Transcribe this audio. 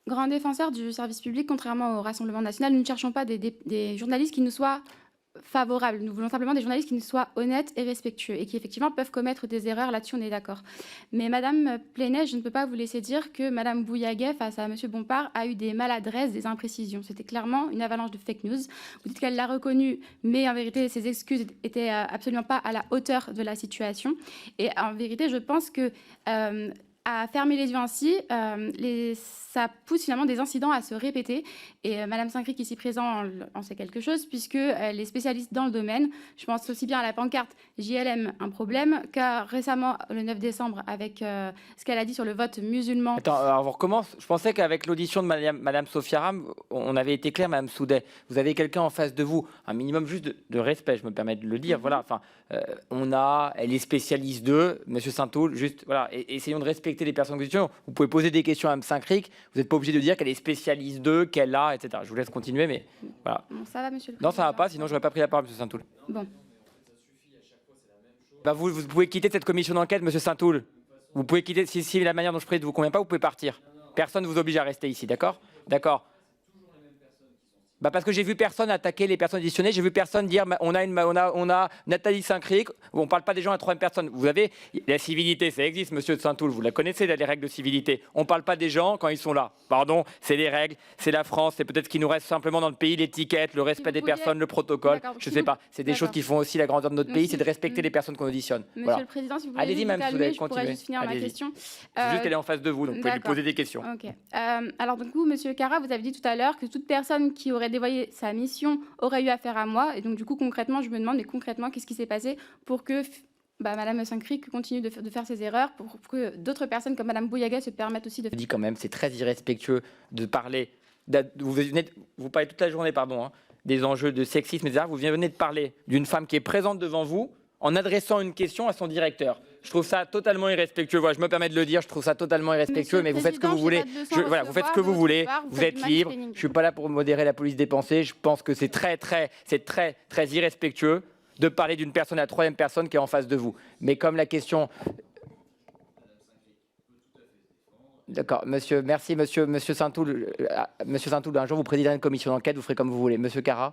Grand défenseur du service public, contrairement au Rassemblement national, nous ne cherchons pas des journalistes qui nous soient favorables. Nous voulons simplement des journalistes qui nous soient honnêtes et respectueux et qui effectivement peuvent commettre des erreurs. Là-dessus, on est d'accord. Mais Madame Plenay, je ne peux pas vous laisser dire que Madame Bouillaguet, face à Monsieur Bompard, a eu des maladresses, des imprécisions. C'était clairement une avalanche de fake news. Vous dites qu'elle l'a reconnu, mais en vérité, ses excuses étaient absolument pas à la hauteur de la situation. Et en vérité, je pense que à fermer les yeux ainsi, ça pousse finalement des incidents à se répéter. Et Madame Saint-Cric, ici présent, en sait quelque chose, puisque elle est spécialiste dans le domaine. Je pense aussi bien à la pancarte JLM, un problème, qu'à récemment, le 9 décembre, avec ce qu'elle a dit sur le vote musulman. Attends, alors on recommence. Je pensais qu'avec l'audition de Madame Sophia Ram, on avait été clair, Madame Soudet. Vous avez quelqu'un en face de vous, un minimum juste de respect, je me permets de le dire. Voilà, enfin, elle est spécialiste d'eux, Monsieur Saint-Toul, juste, voilà, essayons de respecter les personnes en question. Vous pouvez poser des questions à Mme Saint-Cric, vous n'êtes pas obligé de dire qu'elle est spécialiste d'eux, qu'elle a, etc. Je vous laisse continuer, mais voilà. Bon, ça va, Monsieur le Président? Non, ça va pas, sinon je n'aurais pas pris la parole, Monsieur Saint-Toul. Bon. Bah vous pouvez quitter cette commission d'enquête, Monsieur Saint-Toul. Vous pouvez quitter, si la manière dont je prie ne vous convient pas, vous pouvez partir. Personne ne vous oblige à rester ici, d'accord? D'accord. Bah parce que j'ai vu personne attaquer les personnes auditionnées, j'ai vu personne dire on a Nathalie Saint-Cric, on ne parle pas des gens à troisième personne. Vous avez la civilité, ça existe, Monsieur de Saint-Toul, vous la connaissez, les règles de civilité. On ne parle pas des gens quand ils sont là. Pardon, c'est les règles, c'est la France, c'est peut-être ce qui nous reste simplement dans le pays, l'étiquette, le respect des personnes, le protocole. Je ne sais pas, c'est des choses qui font aussi la grandeur de notre pays, c'est de respecter les personnes qu'on auditionne. Monsieur Voilà. le Président, si vous voulez Allez-y, vous Mme calmer, Soudet, je pourrais juste finir ma question. C'est juste qu'elle est en face de vous, donc vous pouvez lui poser des questions. Ok. Alors du coup, Monsieur Cara, vous avez dit tout à l'heure que toute personne qui aurait dévoyé sa mission aurait eu affaire à moi. Et donc du coup, concrètement, je me demande, mais concrètement, qu'est-ce qui s'est passé pour que Madame Saint-Cric continue de faire ses erreurs, pour que d'autres personnes comme Madame Bouillaguet se permettent aussi de... Je dis quand même, c'est très irrespectueux de parler... Vous parlez toute la journée, pardon, hein, des enjeux de sexisme, etc. Vous venez de parler d'une femme qui est présente devant vous en adressant une question à son directeur. Je trouve ça totalement irrespectueux. Voilà, je me permets de le dire, je trouve ça totalement irrespectueux, mais vous faites ce que vous voulez. Voilà, vous faites ce que vous voulez, vous êtes libre. Je ne suis pas là pour modérer la police des pensées. Je pense que c'est très irrespectueux de parler d'une personne à la troisième personne qui est en face de vous. Mais comme la question... D'accord, monsieur, merci, monsieur Saint-Toul. Monsieur Saint-Toul, un jour vous présiderez une commission d'enquête, vous ferez comme vous voulez. Monsieur Cara.